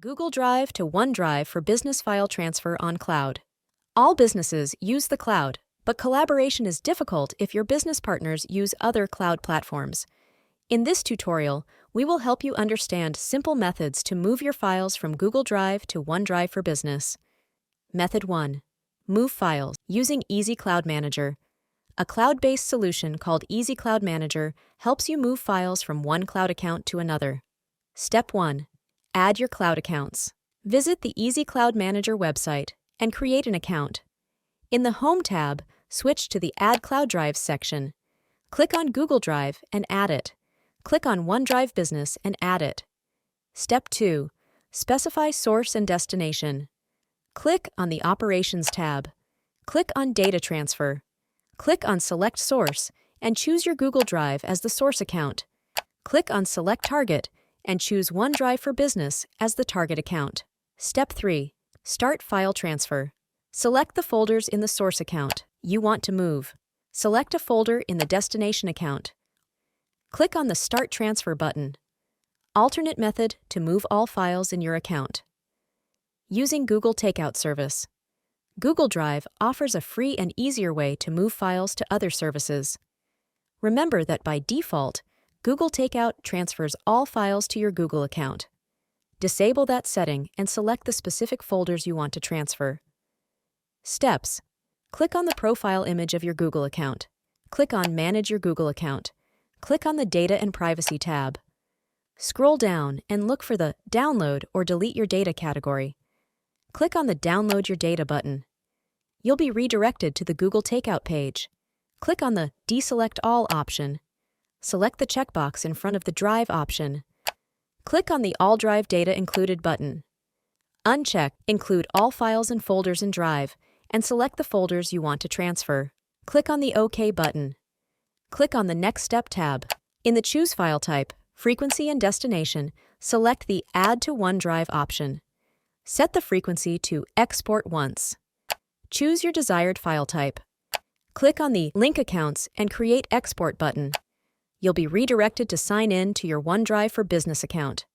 Google Drive to OneDrive for business file transfer on cloud. All businesses use the cloud, but collaboration is difficult if your business partners use other cloud platforms. In this tutorial, we will help you understand simple methods to move your files from Google Drive to OneDrive for Business. Method 1. Move files using Easy Cloud Manager. A cloud-based solution called Easy Cloud Manager helps you move files from one cloud account to another. Step 1. Add your cloud accounts. Visit the Easy Cloud Manager website and create an account. In the Home tab, switch to the Add Cloud Drives section. Click on Google Drive and add it. Click on OneDrive Business and add it. Step 2. Specify source and destination. Click on the Operations tab. Click on Data Transfer. Click on Select Source and choose your Google Drive as the source account. Click on Select Target and choose OneDrive for Business as the target account. Step 3. Start File Transfer. Select the folders in the source account you want to move. Select a folder in the destination account. Click on the Start Transfer button. Alternate method to move all files in your account. Using Google Takeout Service. Google Drive offers a free and easier way to move files to other services. Remember that by default, Google Takeout transfers all files to your Google account. Disable that setting and select the specific folders you want to transfer. Steps. Click on the profile image of your Google account. Click on Manage your Google account. Click on the Data and Privacy tab. Scroll down and look for the Download or Delete Your Data category. Click on the Download Your Data button. You'll be redirected to the Google Takeout page. Click on the Deselect All option. Select the checkbox in front of the Drive option. Click on the All Drive Data Included button. Uncheck Include All Files and Folders in Drive and select the folders you want to transfer. Click on the OK button. Click on the Next Step tab. In the Choose File Type, Frequency and Destination, select the Add to OneDrive option. Set the frequency to Export Once. Choose your desired file type. Click on the Link Accounts and Create Export button. You'll be redirected to sign in to your OneDrive for Business account.